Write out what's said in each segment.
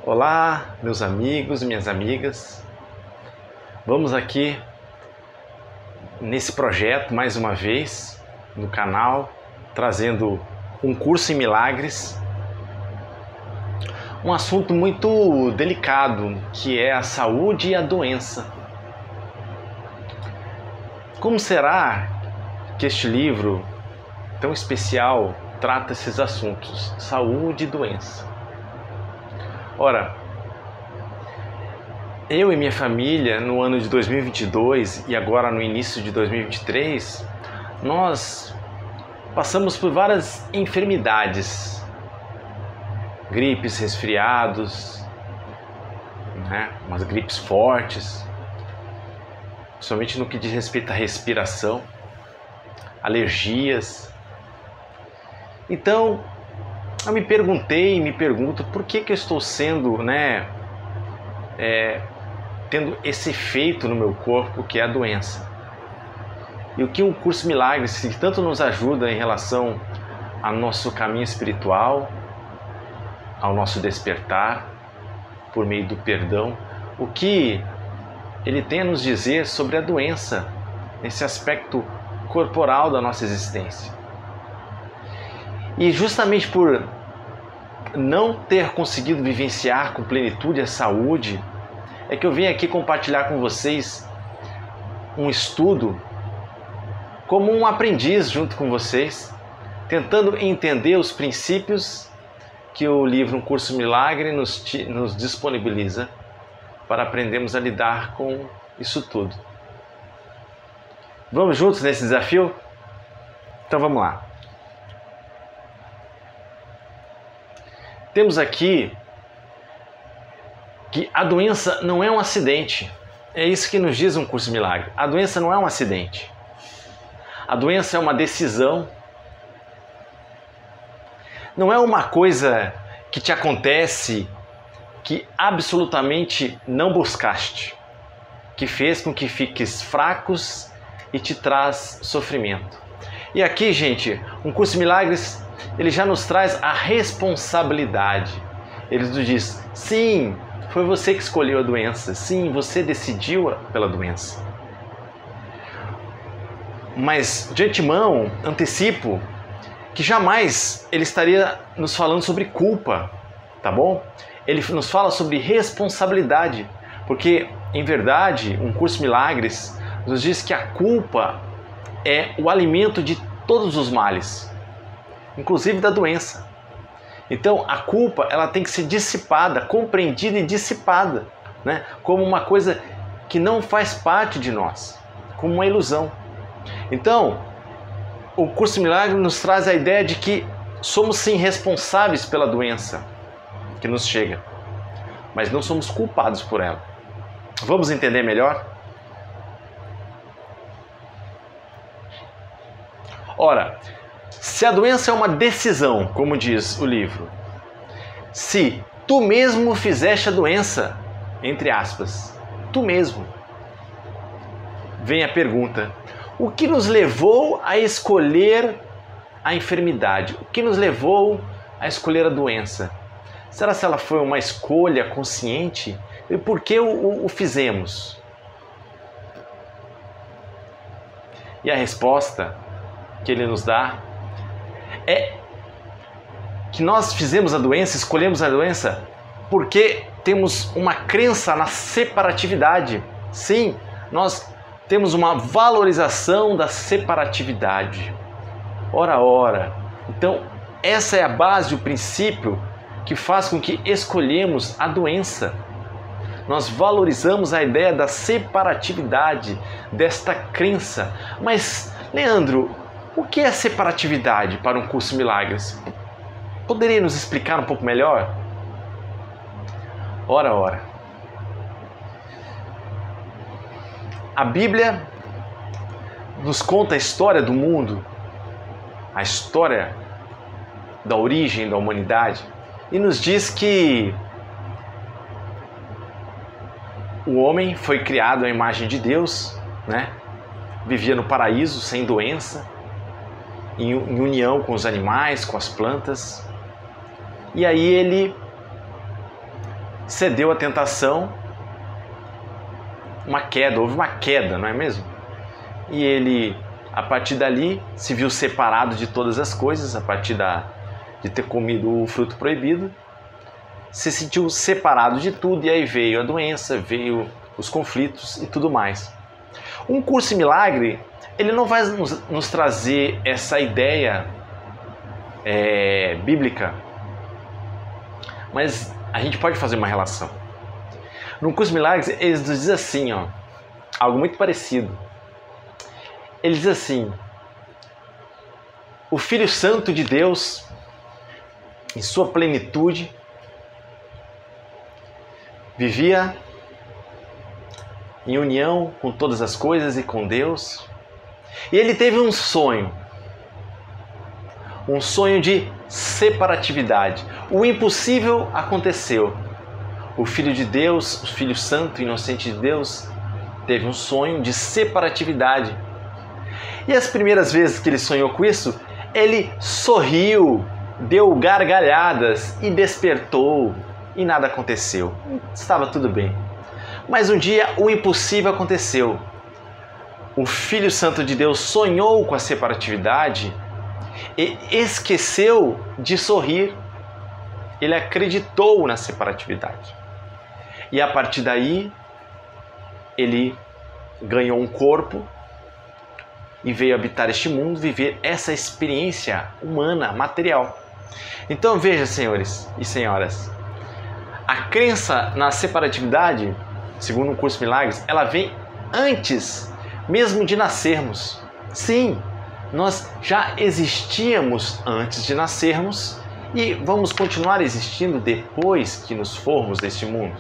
Olá, meus amigos e minhas amigas. Vamos aqui nesse projeto mais uma vez no canal, trazendo um curso em milagres. Um assunto muito delicado, que é a saúde e a doença. Como será que este livro tão especial trata esses assuntos, saúde e doença? Ora, eu e minha família, no ano de 2022 e agora no início de 2023, nós passamos por várias enfermidades, gripes, resfriados, umas gripes fortes, principalmente no que diz respeito à respiração, alergias. Então, eu me perguntei e me pergunto por que eu estou sendo, tendo esse efeito no meu corpo que é a doença. E o que o curso Milagres, que tanto nos ajuda em relação ao nosso caminho espiritual, ao nosso despertar, por meio do perdão, o que ele tem a nos dizer sobre a doença, esse aspecto corporal da nossa existência. E justamente por não ter conseguido vivenciar com plenitude a saúde, é que eu venho aqui compartilhar com vocês um estudo como um aprendiz junto com vocês, tentando entender os princípios que o livro Um Curso Milagre nos disponibiliza para aprendermos a lidar com isso tudo. Vamos juntos nesse desafio? Então vamos lá. Temos aqui que a doença não é um acidente. É isso que nos diz Um Curso Milagre. A doença não é um acidente. A doença é uma decisão. Não é uma coisa que te acontece que absolutamente não buscaste, que fez com que fiques fracos e te traz sofrimento. E aqui, gente, Um Curso Milagres, ele já nos traz a responsabilidade. Ele nos diz, sim, foi você que escolheu a doença. Sim, você decidiu pela doença. Mas, de antemão, antecipo que jamais ele estaria nos falando sobre culpa, tá bom? Ele nos fala sobre responsabilidade, porque, em verdade, Um Curso Milagres nos diz que a culpa é o alimento de todos os males, inclusive da doença. Então a culpa, ela tem que ser dissipada, compreendida e dissipada, como uma coisa que não faz parte de nós, como uma ilusão. Então o Curso Milagre nos traz a ideia de que somos sim responsáveis pela doença que nos chega, mas não somos culpados por ela. Vamos entender melhor? Ora, se a doença é uma decisão, como diz o livro, se tu mesmo fizeste a doença, entre aspas, tu mesmo, vem a pergunta, o que nos levou a escolher a enfermidade? O que nos levou a escolher a doença? Será que ela foi uma escolha consciente? E por que o fizemos? E a resposta que ele nos dá é que nós fizemos a doença, escolhemos a doença porque temos uma crença na separatividade. Sim, nós temos uma valorização da separatividade. Ora. Então, essa é a base, o princípio que faz com que escolhemos a doença. Nós valorizamos a ideia da separatividade, desta crença. Mas, Leandro, o que é separatividade para Um Curso Milagres? Poderia nos explicar um pouco melhor? Ora. A Bíblia nos conta a história do mundo, a história da origem da humanidade, e nos diz que o homem foi criado à imagem de Deus, vivia no paraíso sem doença, em união com os animais, com as plantas. E aí ele cedeu à tentação, houve uma queda, não é mesmo? E ele, a partir dali, se viu separado de todas as coisas, a partir de ter comido o fruto proibido, se sentiu separado de tudo, e aí veio a doença, veio os conflitos e tudo mais. Um curso em milagre, ele não vai nos trazer essa ideia bíblica, mas a gente pode fazer uma relação. No curso de milagres, eles nos dizem assim, algo muito parecido. Ele diz assim: o Filho Santo de Deus, em sua plenitude, vivia em união com todas as coisas e com Deus, e ele teve um sonho de separatividade. O impossível aconteceu. O Filho de Deus, o Filho Santo, inocente de Deus, teve um sonho de separatividade. E as primeiras vezes que ele sonhou com isso, ele sorriu, deu gargalhadas e despertou, e nada aconteceu. Estava tudo bem. Mas um dia o impossível aconteceu. O Filho Santo de Deus sonhou com a separatividade e esqueceu de sorrir. Ele acreditou na separatividade. E a partir daí, ele ganhou um corpo e veio habitar este mundo, viver essa experiência humana, material. Então veja, senhores e senhoras, a crença na separatividade, segundo o curso Milagres, ela vem antes mesmo de nascermos. Sim, nós já existíamos antes de nascermos e vamos continuar existindo depois que nos formos deste mundo.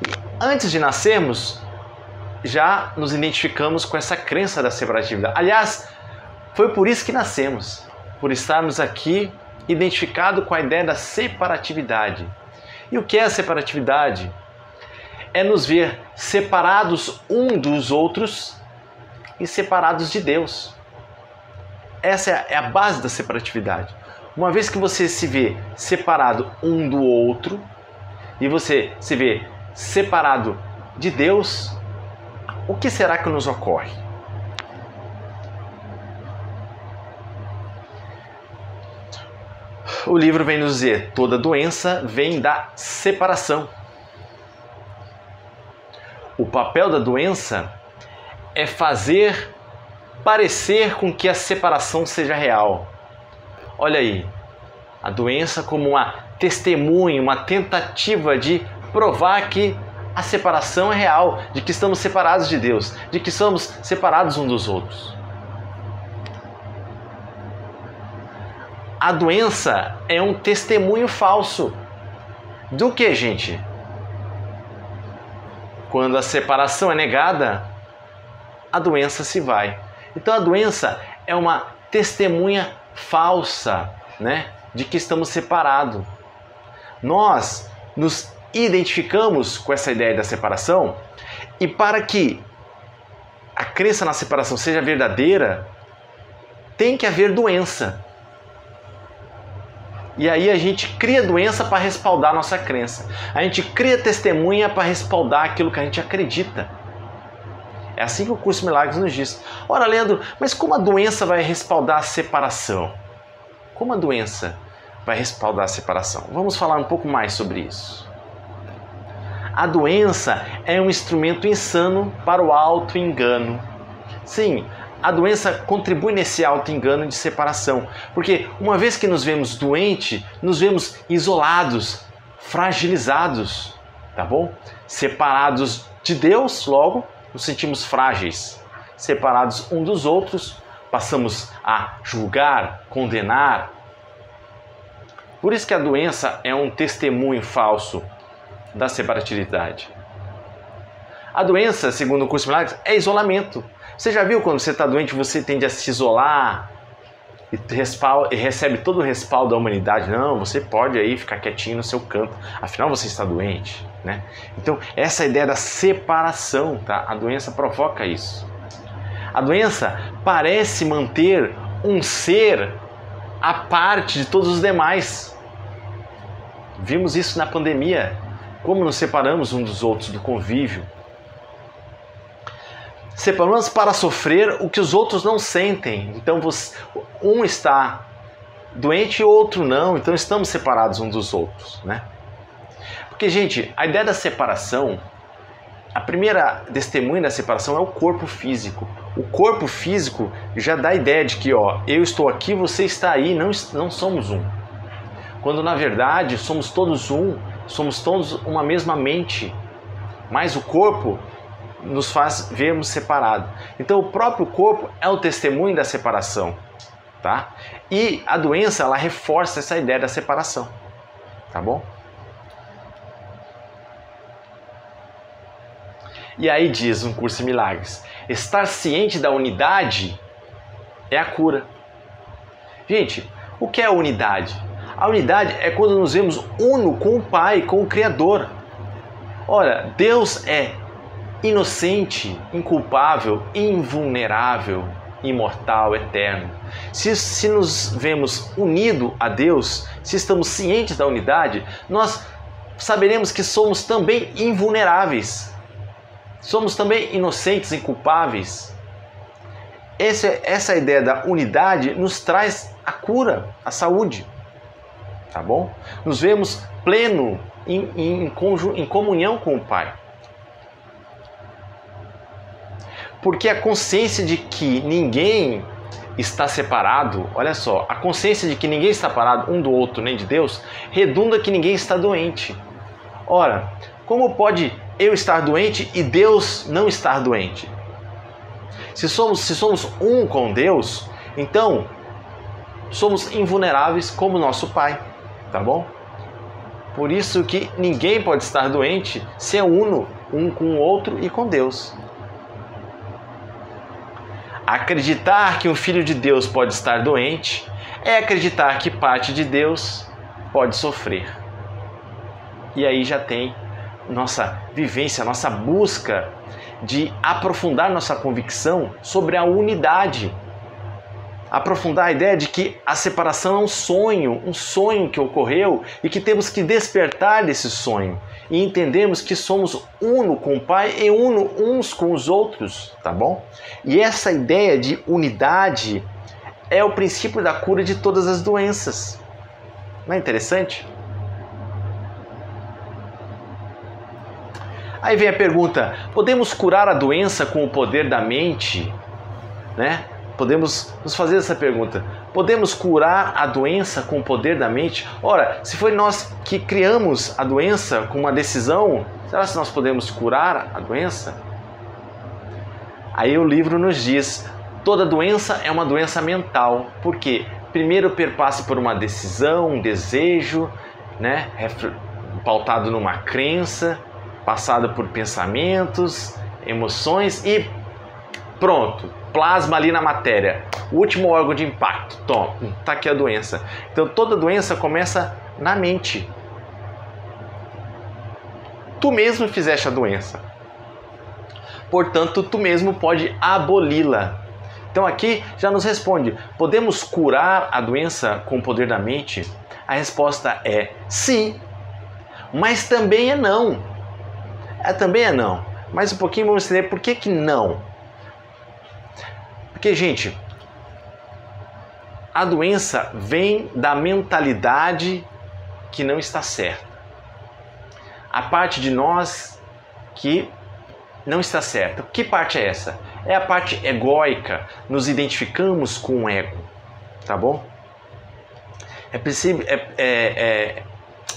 E antes de nascermos, já nos identificamos com essa crença da separatividade. Aliás, foi por isso que nascemos, por estarmos aqui identificados com a ideia da separatividade. E o que é a separatividade? É nos ver separados um dos outros e separados de Deus. Essa é a base da separatividade. Uma vez que você se vê separado um do outro e você se vê separado de Deus, o que será que nos ocorre? O livro vem nos dizer: toda doença vem da separação. O papel da doença é fazer parecer com que a separação seja real. Olha aí, a doença como uma testemunha, uma tentativa de provar que a separação é real, de que estamos separados de Deus, de que somos separados uns dos outros. A doença é um testemunho falso. Do que, gente? Quando a separação é negada, a doença se vai. Então a doença é uma testemunha falsa, né, de que estamos separados. Nós nos identificamos com essa ideia da separação, e para que a crença na separação seja verdadeira, tem que haver doença. E aí a gente cria doença para respaldar a nossa crença. A gente cria testemunha para respaldar aquilo que a gente acredita. É assim que o curso Milagres nos diz. Ora, Leandro, mas como a doença vai respaldar a separação? Como a doença vai respaldar a separação? Vamos falar um pouco mais sobre isso. A doença é um instrumento insano para o auto-engano. Sim, a doença contribui nesse auto-engano de separação, porque uma vez que nos vemos doentes, nos vemos isolados, fragilizados, tá bom? Separados de Deus, logo nos sentimos frágeis. Separados uns dos outros, passamos a julgar, condenar. Por isso que a doença é um testemunho falso da separatividade. A doença, segundo o curso Milagres, é isolamento. Você já viu quando você está doente, você tende a se isolar e recebe todo o respaldo da humanidade? Não, você pode aí ficar quietinho no seu canto, afinal você está doente, né? Então, essa ideia da separação, tá? A doença provoca isso. A doença parece manter um ser à parte de todos os demais. Vimos isso na pandemia. Como nos separamos uns dos outros do convívio? Separamos para sofrer o que os outros não sentem. Então um está doente e o outro não. Então estamos separados uns dos outros, né? Porque, gente, a ideia da separação, a primeira testemunha da separação é o corpo físico. O corpo físico já dá a ideia de que, ó, eu estou aqui, você está aí, não somos um. Quando na verdade somos todos um, somos todos uma mesma mente. Mas o corpo nos faz vermos separados. Então o próprio corpo é o testemunho da separação, tá? E a doença, ela reforça essa ideia da separação, tá bom? E aí diz um curso em milagres, estar ciente da unidade é a cura. Gente, o que é a unidade? A unidade é quando nos vemos uno com o Pai, com o Criador. Ora, Deus é inocente, inculpável, invulnerável, imortal, eterno. Se nos vemos unidos a Deus, se estamos cientes da unidade, nós saberemos que somos também invulneráveis. Somos também inocentes, inculpáveis. Essa ideia da unidade nos traz a cura, a saúde. Tá bom? Nos vemos pleno em comunhão com o Pai. Porque a consciência de que ninguém está separado, olha só, a consciência de que ninguém está separado um do outro, nem de Deus, redunda que ninguém está doente. Ora, como pode eu estar doente e Deus não estar doente? Se somos um com Deus, então somos invulneráveis como nosso Pai, tá bom? Por isso que ninguém pode estar doente se é uno um com o outro e com Deus. Acreditar que um filho de Deus pode estar doente é acreditar que parte de Deus pode sofrer. E aí já tem nossa vivência, nossa busca de aprofundar nossa convicção sobre a unidade. Aprofundar a ideia de que a separação é um sonho que ocorreu e que temos que despertar desse sonho e entendemos que somos uno com o Pai e uno uns com os outros, tá bom? E essa ideia de unidade é o princípio da cura de todas as doenças. Não é interessante? Aí vem a pergunta, podemos curar a doença com o poder da mente? Né? Podemos nos fazer essa pergunta. Podemos curar a doença com o poder da mente? Ora, se foi nós que criamos a doença com uma decisão, será que nós podemos curar a doença? Aí o livro nos diz, toda doença é uma doença mental. Por quê? Primeiro perpassa por uma decisão, um desejo, né? Pautado numa crença, passado por pensamentos, emoções e pronto. Plasma ali na matéria, o último órgão de impacto, toma, tá aqui a doença. Então toda doença começa na mente. Tu mesmo fizeste a doença, portanto tu mesmo pode aboli-la. Então aqui já nos responde, podemos curar a doença com o poder da mente? A resposta é sim, mas também é não. Também é não, mas um pouquinho vamos entender por que não. Porque, gente, a doença vem da mentalidade que não está certa. A parte de nós que não está certa. Que parte é essa? É a parte egóica. Nos identificamos com o ego. Tá bom?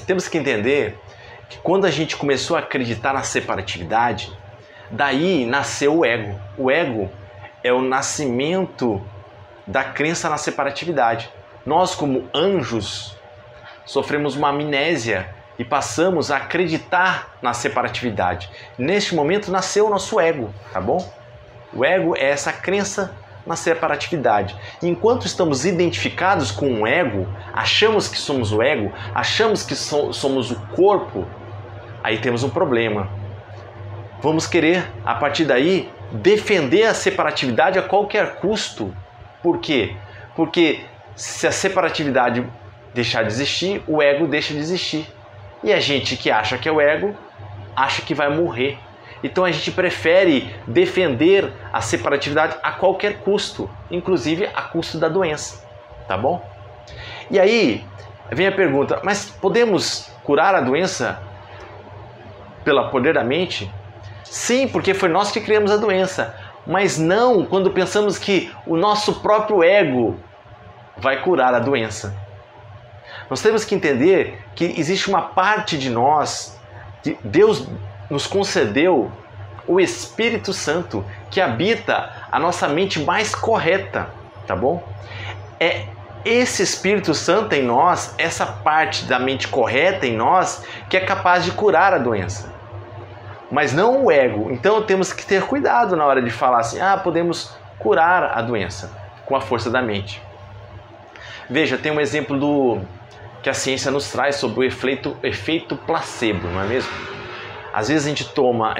Temos que entender que quando a gente começou a acreditar na separatividade, daí nasceu o ego. O ego é o nascimento da crença na separatividade. Nós, como anjos, sofremos uma amnésia e passamos a acreditar na separatividade. Neste momento nasceu o nosso ego, tá bom? O ego é essa crença na separatividade. Enquanto estamos identificados com o ego, achamos que somos o ego, achamos que somos o corpo, aí temos um problema. Vamos querer, a partir daí, defender a separatividade a qualquer custo. Por quê? Porque se a separatividade deixar de existir, o ego deixa de existir. E a gente que acha que é o ego, acha que vai morrer. Então a gente prefere defender a separatividade a qualquer custo, inclusive a custo da doença, tá bom? E aí vem a pergunta, mas podemos curar a doença pelo poder da mente? Sim, porque foi nós que criamos a doença, mas não quando pensamos que o nosso próprio ego vai curar a doença. Nós temos que entender que existe uma parte de nós, que Deus nos concedeu o Espírito Santo, que habita a nossa mente mais correta, tá bom? É esse Espírito Santo em nós, essa parte da mente correta em nós, que é capaz de curar a doença. Mas não o ego. Então temos que ter cuidado na hora de falar assim, podemos curar a doença com a força da mente. Veja, tem um exemplo que a ciência nos traz sobre o efeito placebo, não é mesmo? Às vezes a gente toma,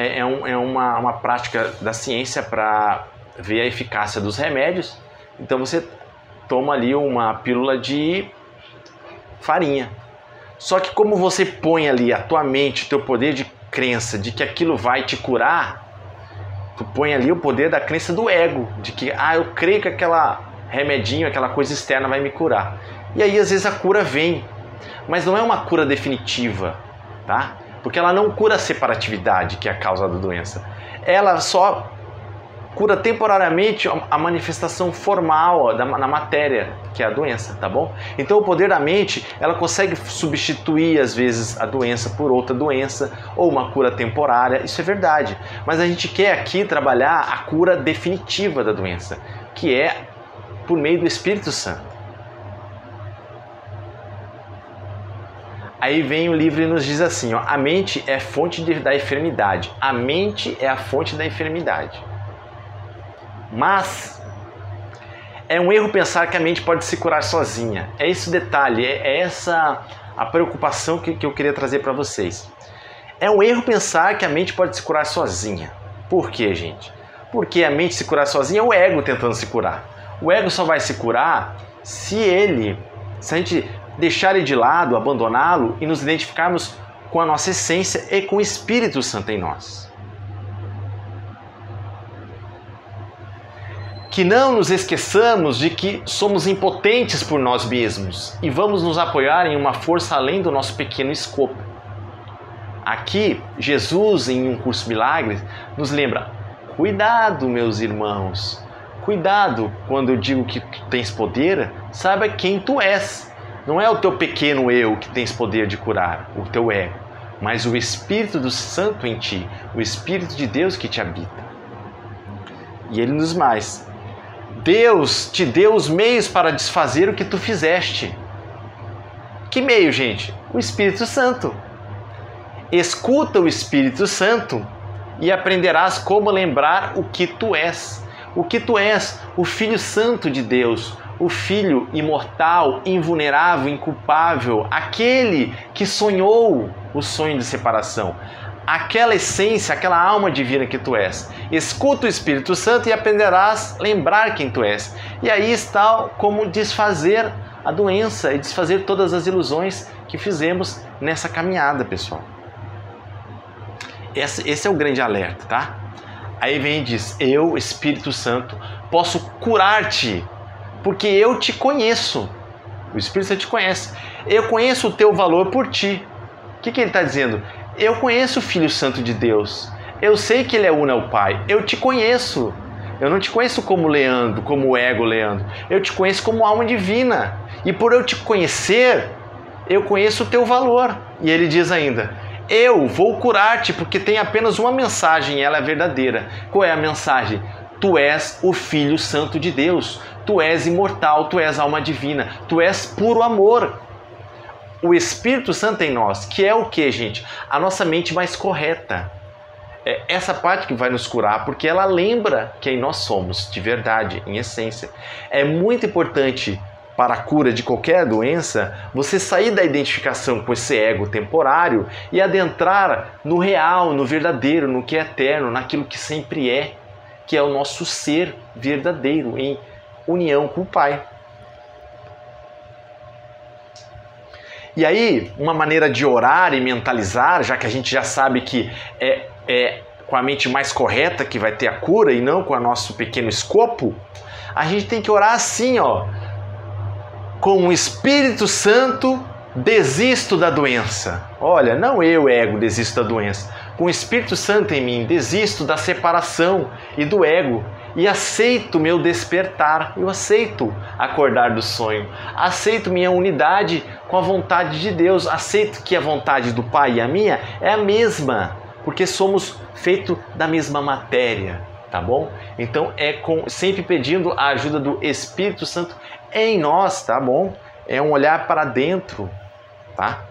uma prática da ciência para ver a eficácia dos remédios. Então você toma ali uma pílula de farinha. Só que como você põe ali a tua mente, o teu poder de crença de que aquilo vai te curar, tu põe ali o poder da crença do ego, de que eu creio que aquela remedinho, aquela coisa externa vai me curar. E aí às vezes a cura vem, mas não é uma cura definitiva, tá? Porque ela não cura a separatividade, que é a causa da doença. Ela só cura temporariamente a manifestação formal na matéria, que é a doença, tá bom? Então o poder da mente, ela consegue substituir às vezes a doença por outra doença ou uma cura temporária, isso é verdade. Mas a gente quer aqui trabalhar a cura definitiva da doença, que é por meio do Espírito Santo. Aí vem o livro e nos diz assim, a mente é fonte da enfermidade. A mente é a fonte da enfermidade. Mas é um erro pensar que a mente pode se curar sozinha. É esse o detalhe, é essa a preocupação que eu queria trazer para vocês. É um erro pensar que a mente pode se curar sozinha. Por quê, gente? Porque a mente se curar sozinha é o ego tentando se curar. O ego só vai se curar se a gente deixar ele de lado, abandoná-lo e nos identificarmos com a nossa essência e com o Espírito Santo em nós. Que não nos esqueçamos de que somos impotentes por nós mesmos e vamos nos apoiar em uma força além do nosso pequeno escopo. Aqui, Jesus, em um curso milagre, nos lembra, cuidado, meus irmãos, cuidado quando eu digo que tu tens poder, saiba quem tu és. Não é o teu pequeno eu que tens poder de curar, o teu ego, mas o Espírito do Santo em ti, o Espírito de Deus que te habita. E ele nos mais. Deus te deu os meios para desfazer o que tu fizeste. Que meio, gente? O Espírito Santo. Escuta o Espírito Santo e aprenderás como lembrar o que tu és. O que tu és, o Filho Santo de Deus, o Filho imortal, invulnerável, inculpável, aquele que sonhou o sonho de separação. Aquela essência, aquela alma divina que tu és. Escuta o Espírito Santo e aprenderás a lembrar quem tu és. E aí está como desfazer a doença e desfazer todas as ilusões que fizemos nessa caminhada, pessoal. Esse é o grande alerta, tá? Aí vem e diz, eu, Espírito Santo, posso curar-te, porque eu te conheço. O Espírito Santo te conhece. Eu conheço o teu valor por ti. O que ele está dizendo? Eu conheço o Filho Santo de Deus. Eu sei que ele é uno ao Pai. Eu te conheço. Eu não te conheço como Leandro, como o ego Leandro. Eu te conheço como alma divina. E por eu te conhecer, eu conheço o teu valor. E ele diz ainda, eu vou curar-te porque tem apenas uma mensagem e ela é verdadeira. Qual é a mensagem? Tu és o Filho Santo de Deus. Tu és imortal, tu és alma divina. Tu és puro amor. O Espírito Santo em nós, que é o que, gente? A nossa mente mais correta. É essa parte que vai nos curar, porque ela lembra quem nós somos, de verdade, em essência. É muito importante para a cura de qualquer doença, você sair da identificação com esse ego temporário e adentrar no real, no verdadeiro, no que é eterno, naquilo que sempre é, que é o nosso ser verdadeiro, em união com o Pai. E aí, uma maneira de orar e mentalizar, já que a gente já sabe que é com a mente mais correta que vai ter a cura e não com o nosso pequeno escopo, a gente tem que orar assim, ó. Com o Espírito Santo, desisto da doença. Olha, não eu, ego, desisto da doença. Com o Espírito Santo em mim, desisto da separação e do ego. E aceito meu despertar, eu aceito acordar do sonho, aceito minha unidade com a vontade de Deus, aceito que a vontade do Pai e a minha é a mesma, porque somos feitos da mesma matéria, tá bom? Então sempre pedindo a ajuda do Espírito Santo em nós, tá bom? É um olhar para dentro, tá?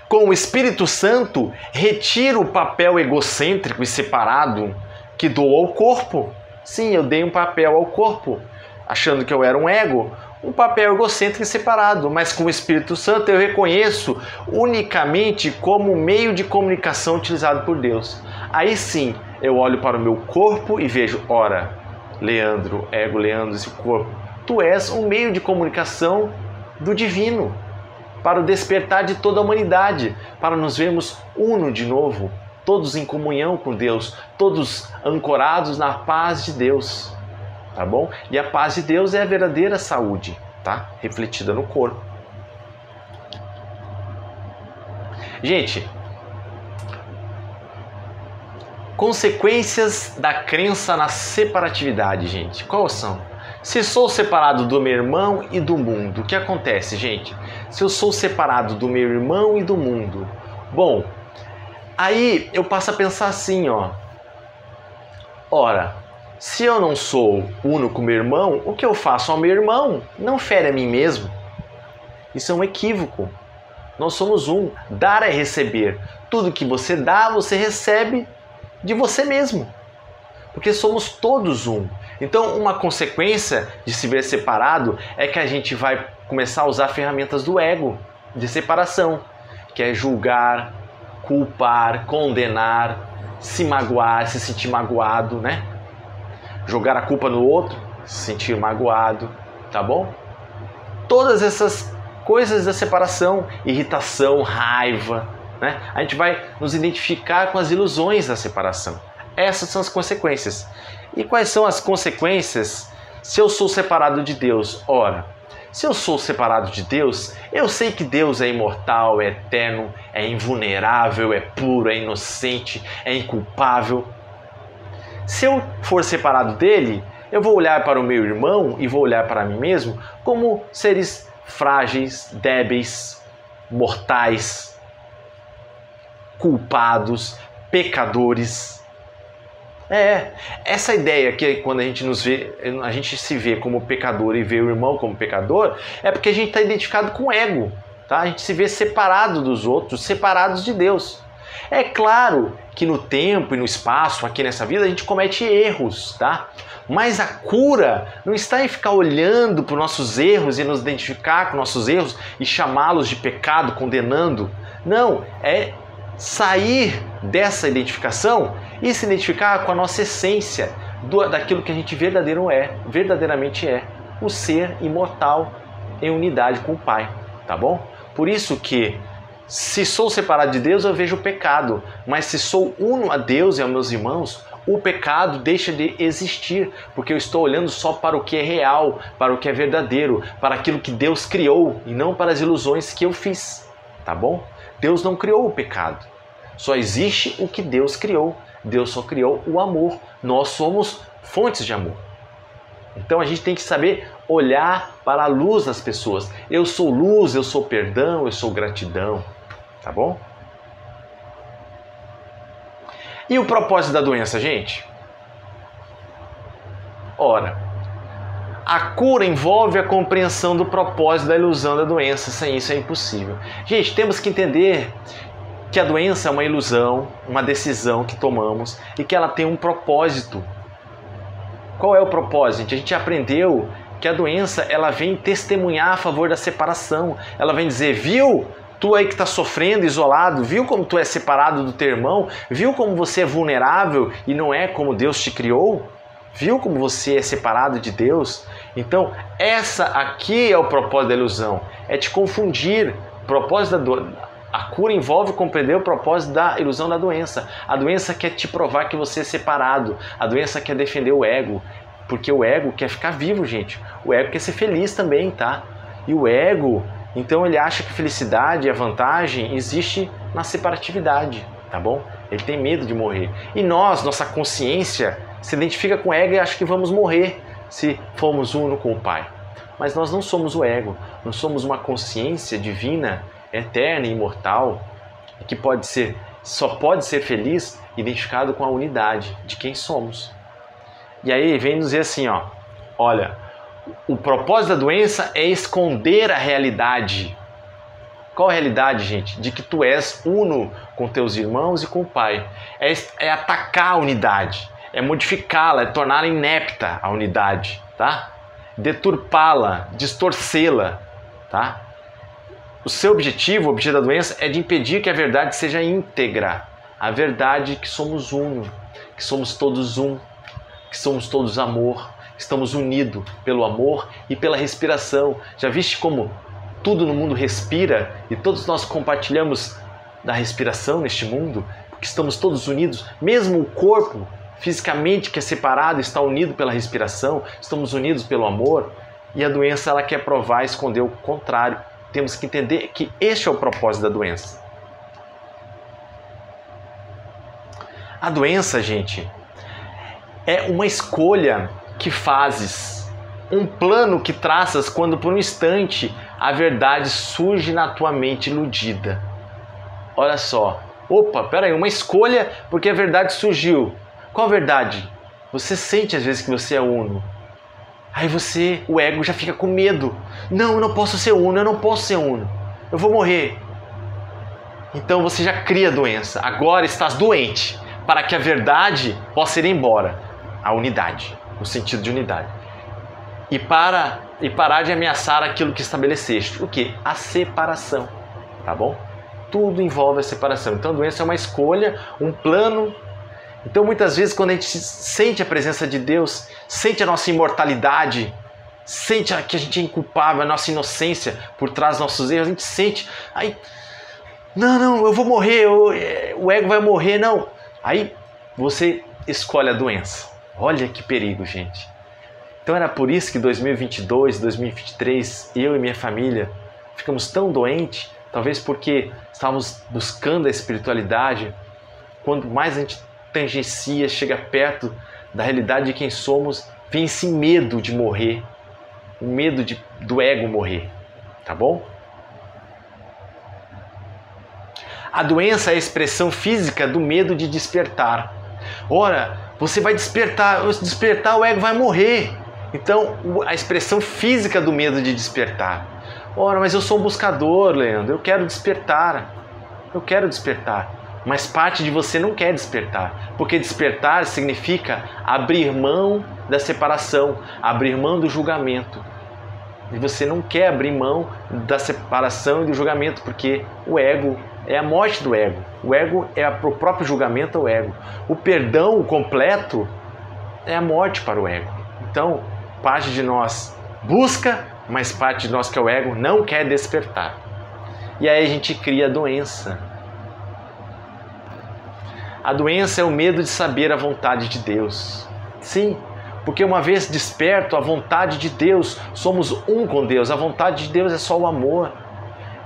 Com o Espírito Santo, retiro o papel egocêntrico e separado que dou ao corpo. Sim, eu dei um papel ao corpo, achando que eu era um ego, um papel egocêntrico e separado, mas com o Espírito Santo eu reconheço unicamente como meio de comunicação utilizado por Deus. Aí sim, eu olho para o meu corpo e vejo, ora, Leandro, ego, Leandro, esse corpo, tu és um meio de comunicação do divino, para o despertar de toda a humanidade, para nos vermos uno de novo, todos em comunhão com Deus, todos ancorados na paz de Deus, tá bom? E a paz de Deus é a verdadeira saúde, tá? Refletida no corpo. Gente, consequências da crença na separatividade, gente, quais são? Se sou separado do meu irmão e do mundo, o que acontece, gente? Se eu sou separado do meu irmão e do mundo, bom, aí eu passo a pensar assim, ó. Ora, se eu não sou uno com meu irmão, o que eu faço ao meu irmão não fere a mim mesmo. Isso é um equívoco. Nós somos um. Dar é receber. Tudo que você dá, você recebe de você mesmo. Porque somos todos um. Então, uma consequência de se ver separado é que a gente vai começar a usar ferramentas do ego, de separação, que é julgar, culpar, condenar, se magoar, se sentir magoado, né? Jogar a culpa no outro, se sentir magoado, tá bom? Todas essas coisas da separação, irritação, raiva, né? A gente vai nos identificar com as ilusões da separação. Essas são as consequências. E quais são as consequências se eu sou separado de Deus? Ora, se eu sou separado de Deus, eu sei que Deus é imortal, é eterno, é invulnerável, é puro, é inocente, é inculpável. Se eu for separado dele, eu vou olhar para o meu irmão e vou olhar para mim mesmo como seres frágeis, débeis, mortais, culpados, pecadores. Essa ideia que quando a gente se vê como pecador e vê o irmão como pecador, é porque a gente está identificado com o ego, tá? A gente se vê separado dos outros, separados de Deus. É claro que no tempo e no espaço, aqui nessa vida, a gente comete erros, tá? Mas a cura não está em ficar olhando para os nossos erros e nos identificar com nossos erros e chamá-los de pecado, condenando. Não, é sair dessa identificação e se identificar com a nossa essência, daquilo que a gente verdadeiramente é, o ser imortal em unidade com o Pai, tá bom? Por isso que, se sou separado de Deus, eu vejo o pecado, mas se sou uno a Deus e aos meus irmãos, o pecado deixa de existir, porque eu estou olhando só para o que é real, para o que é verdadeiro, para aquilo que Deus criou e não para as ilusões que eu fiz, tá bom? Deus não criou o pecado, só existe o que Deus criou. Deus só criou o amor, nós somos fontes de amor. Então a gente tem que saber olhar para a luz das pessoas. Eu sou luz, eu sou perdão, eu sou gratidão, tá bom? E o propósito da doença, gente? Ora, a cura envolve a compreensão do propósito da ilusão da doença. Sem isso é impossível. Gente, temos que entender que a doença é uma ilusão, uma decisão que tomamos e que ela tem um propósito. Qual é o propósito, gente? A gente aprendeu que a doença ela vem testemunhar a favor da separação. Ela vem dizer, viu? Tu aí que está sofrendo, isolado, viu como tu é separado do teu irmão? Viu como você é vulnerável e não é como Deus te criou? Viu como você é separado de Deus? Então, essa aqui é o propósito da ilusão. É te confundir. O propósito a cura envolve compreender o propósito da ilusão da doença. A doença quer te provar que você é separado. A doença quer defender o ego. Porque o ego quer ficar vivo, gente. O ego quer ser feliz também, tá? E o ego, então ele acha que a felicidade e a vantagem existe na separatividade, tá bom? Ele tem medo de morrer. E nós, nossa consciência, se identifica com o ego e acha que vamos morrer se formos uno com o Pai. Mas nós não somos o ego, nós somos uma consciência divina, eterna e imortal, que só pode ser feliz identificado com a unidade de quem somos. E aí vem nos dizer assim, ó, olha, o propósito da doença é esconder a realidade. Qual a realidade, gente? De que tu és uno com teus irmãos e com o Pai. É atacar a unidade, é modificá-la, é torná-la inepta a unidade, tá? Deturpá-la, distorcê-la, tá? O seu objetivo, o objetivo da doença, é de impedir que a verdade seja íntegra. A verdade que somos uno, que somos todos um, que somos todos amor, que estamos unidos pelo amor e pela respiração. Já viste como tudo no mundo respira e todos nós compartilhamos da respiração neste mundo? Porque estamos todos unidos, mesmo o corpo fisicamente que é separado está unido pela respiração, estamos unidos pelo amor. E a doença ela quer provar, esconder o contrário. Temos que entender que este é o propósito da doença. A doença, gente, é uma escolha que fazes, um plano que traças quando por um instante a verdade surge na tua mente iludida. Olha só, opa, peraí, uma escolha porque a verdade surgiu. Qual a verdade? Você sente às vezes que você é uno. Aí o ego já fica com medo. Não, eu não posso ser uno, eu não posso ser uno. Eu vou morrer. Então você já cria a doença. Agora estás doente, para que a verdade possa ir embora. A unidade, o sentido de unidade. E parar de ameaçar aquilo que estabeleceste. O quê? A separação, tá bom? Tudo envolve a separação. Então a doença é uma escolha, um plano. Então muitas vezes quando a gente sente a presença de Deus, sente a nossa imortalidade, sente que a gente é inculpável, a nossa inocência por trás dos nossos erros, a gente sente, aí, não, eu vou morrer, o ego vai morrer, não. Aí você escolhe a doença. Olha que perigo, gente. Então era por isso que 2022, 2023, eu e minha família ficamos tão doentes, talvez porque estávamos buscando a espiritualidade. Quanto mais a gente tangencia, chega perto da realidade de quem somos, vem esse medo de morrer, o medo do ego morrer, tá bom? A doença é a expressão física do medo de despertar. Ora, você vai despertar, se despertar o ego vai morrer. Então, a expressão física do medo de despertar. Ora, mas eu sou um buscador, Leandro, eu quero despertar. Mas parte de você não quer despertar, porque despertar significa abrir mão da separação, abrir mão do julgamento. E você não quer abrir mão da separação e do julgamento, porque o ego é a morte do ego. O ego é o próprio julgamento ao ego. O perdão completo é a morte para o ego. Então, parte de nós busca, mas parte de nós que é o ego não quer despertar. E aí a gente cria a doença. A doença é o medo de saber a vontade de Deus. Sim, porque uma vez desperto a vontade de Deus, somos um com Deus. A vontade de Deus é só o amor.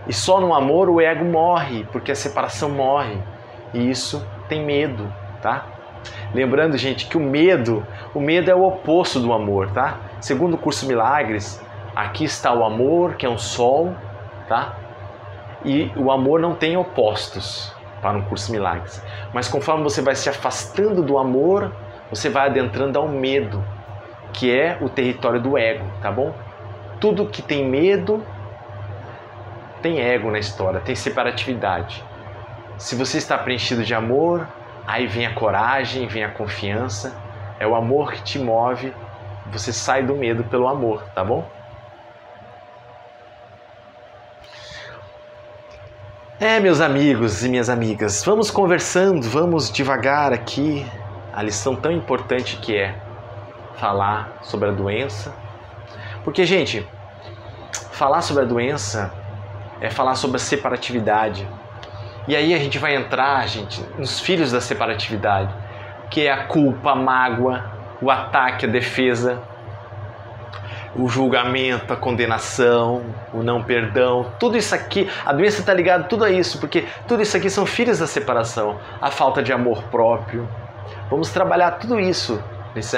E só no amor o ego morre, porque a separação morre. E isso tem medo, tá? Lembrando, gente, que o medo é o oposto do amor, tá? Segundo o curso Milagres, aqui está o amor, que é um sol, tá? E o amor não tem opostos para um curso Milagres. Mas conforme você vai se afastando do amor, você vai adentrando ao medo, que é o território do ego, tá bom? Tudo que tem medo tem ego na história, tem separatividade. Se você está preenchido de amor, aí vem a coragem, vem a confiança. É o amor que te move, você sai do medo pelo amor, tá bom? Meus amigos e minhas amigas, vamos conversando, vamos devagar aqui, a lição tão importante que é. falar sobre a doença. Porque, gente, falar sobre a doença é falar sobre a separatividade. E aí a gente vai entrar, gente, nos filhos da separatividade, que é a culpa, a mágoa, o ataque, a defesa, o julgamento, a condenação, o não perdão. Tudo isso aqui, a doença está ligada tudo a isso, porque tudo isso aqui são filhos da separação. A falta de amor próprio. Vamos trabalhar tudo isso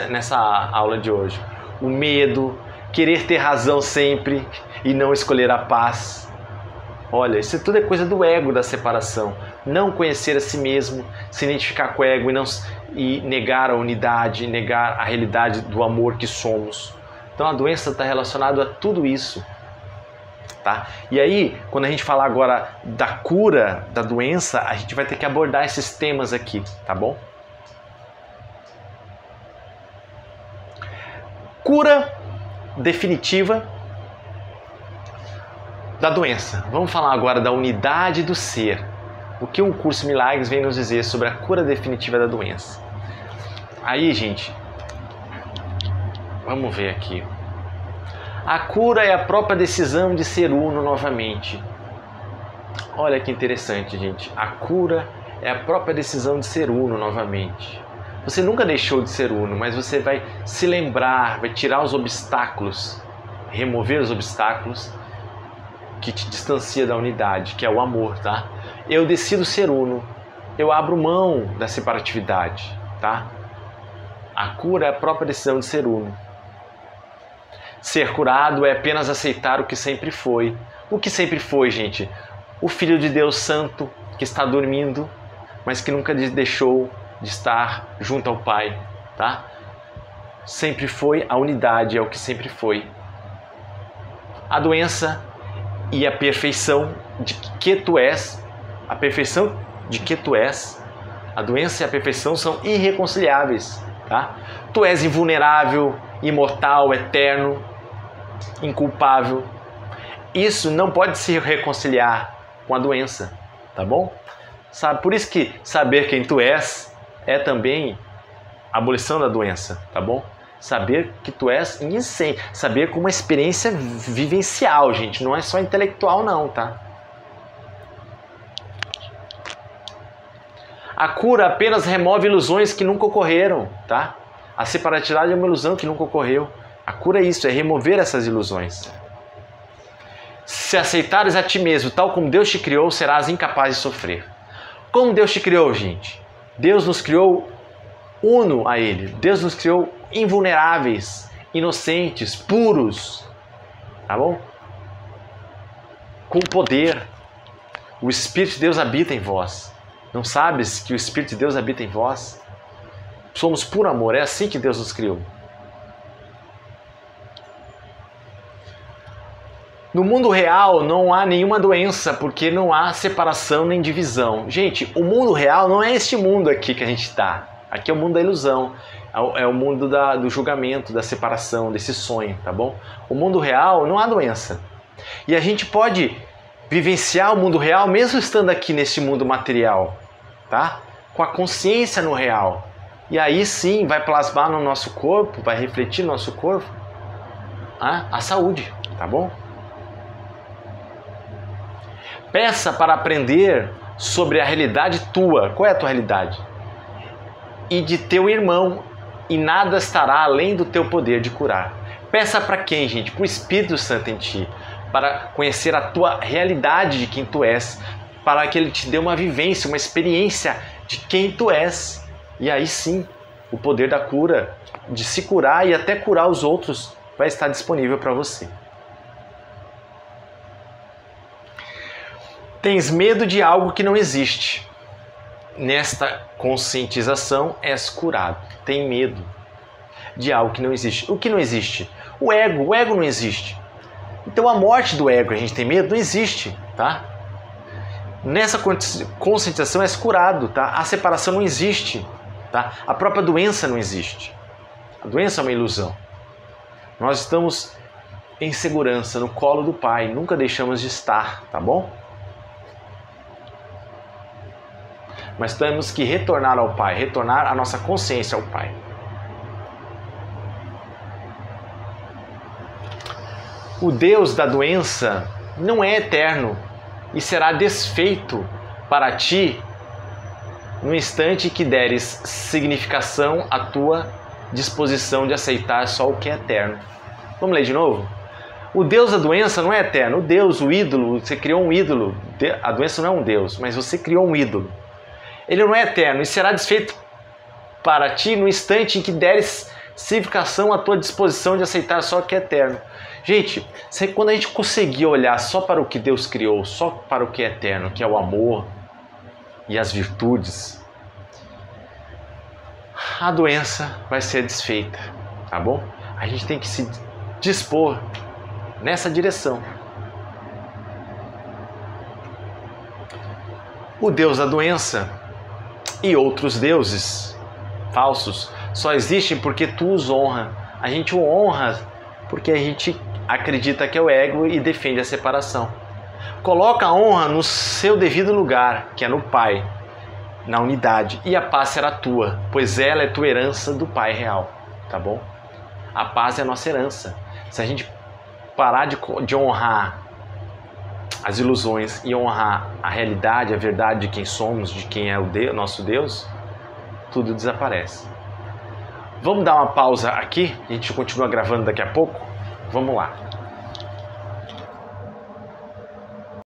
nessa aula de hoje. O medo, querer ter razão sempre e não escolher a paz. Olha, isso tudo é coisa do ego, da separação. Não conhecer a si mesmo, se identificar com o ego e negar a unidade, negar a realidade do amor que somos. Então a doença está relacionada a tudo isso. Tá? E aí, quando a gente falar agora da cura da doença, a gente vai ter que abordar esses temas aqui, tá bom? Cura definitiva da doença. Vamos falar agora da unidade do ser. O que o Curso Milagres vem nos dizer sobre a cura definitiva da doença. Aí, gente, vamos ver aqui. A cura é a própria decisão de ser uno novamente. Olha que interessante, gente. A cura é a própria decisão de ser uno novamente. Você nunca deixou de ser uno, mas você vai se lembrar, vai tirar os obstáculos, remover os obstáculos que te distancia da unidade, que é o amor, tá? Eu decido ser uno, eu abro mão da separatividade, tá? A cura é a própria decisão de ser uno. Ser curado é apenas aceitar o que sempre foi. O que sempre foi, gente? O Filho de Deus Santo que está dormindo, mas que nunca deixou de estar junto ao Pai, tá? Sempre foi a unidade, é o que sempre foi. A doença e a perfeição de que tu és, a perfeição de que tu és, a doença e a perfeição são irreconciliáveis, tá? Tu és invulnerável, imortal, eterno, inculpável. Isso não pode se reconciliar com a doença, tá bom? Sabe? Por isso que saber quem tu és é também a abolição da doença, tá bom? Saber que tu és em essência, saber com uma experiência vivencial, gente, não é só intelectual não, tá? A cura apenas remove ilusões que nunca ocorreram, tá? A separatividade é uma ilusão que nunca ocorreu. A cura é isso, é remover essas ilusões. Se aceitares a ti mesmo, tal como Deus te criou, serás incapaz de sofrer. Como Deus te criou, gente? Deus nos criou uno a Ele. Deus nos criou invulneráveis, inocentes, puros. Tá bom? Com poder. O Espírito de Deus habita em vós. Não sabes que o Espírito de Deus habita em vós? Somos puro amor, é assim que Deus nos criou. No mundo real não há nenhuma doença, porque não há separação nem divisão. Gente, o mundo real não é este mundo aqui que a gente está. Aqui é o mundo da ilusão, é o mundo do julgamento, da separação, desse sonho, tá bom? O mundo real não há doença. E a gente pode vivenciar o mundo real mesmo estando aqui nesse mundo material, tá? Com a consciência no real. E aí sim vai plasmar no nosso corpo, vai refletir no nosso corpo a saúde, tá bom? Peça para aprender sobre a realidade tua. Qual é a tua realidade? E de teu irmão, e nada estará além do teu poder de curar. Peça para quem, gente? Para o Espírito Santo em ti, para conhecer a tua realidade de quem tu és, para que ele te dê uma vivência, uma experiência de quem tu és. E aí sim, o poder da cura, de se curar e até curar os outros, vai estar disponível para você. Tens medo de algo que não existe. Nesta conscientização és curado. Tem medo de algo que não existe. O que não existe? O ego não existe. Então a morte do ego, a gente tem medo? Não existe, tá? Nessa conscientização és curado, tá? A separação não existe, tá? A própria doença não existe. A doença é uma ilusão. Nós estamos em segurança, no colo do Pai, nunca deixamos de estar, tá bom? Mas temos que retornar ao Pai, retornar a nossa consciência ao Pai. O Deus da doença não é eterno e será desfeito para ti no instante que deres significação à tua disposição de aceitar só o que é eterno. Vamos ler de novo? O Deus da doença não é eterno. O Deus, o ídolo, você criou um ídolo. A doença não é um Deus, mas você criou um ídolo. Ele não é eterno e será desfeito para ti no instante em que deres significação à tua disposição de aceitar só o que é eterno. Gente, quando a gente conseguir olhar só para o que Deus criou, só para o que é eterno, que é o amor e as virtudes, a doença vai ser desfeita, tá bom? A gente tem que se dispor nessa direção. O Deus da doença e outros deuses falsos só existem porque tu os honra. A gente o honra porque a gente acredita que é o ego e defende a separação. Coloca a honra no seu devido lugar, que é no Pai, na unidade, e a paz será tua, pois ela é tua herança do Pai real, tá bom? A paz é a nossa herança. Se a gente parar de honrar as ilusões e honrar a realidade, a verdade de quem somos, de quem é o nosso Deus, tudo desaparece. Vamos dar uma pausa aqui, a gente continua gravando daqui a pouco? Vamos lá.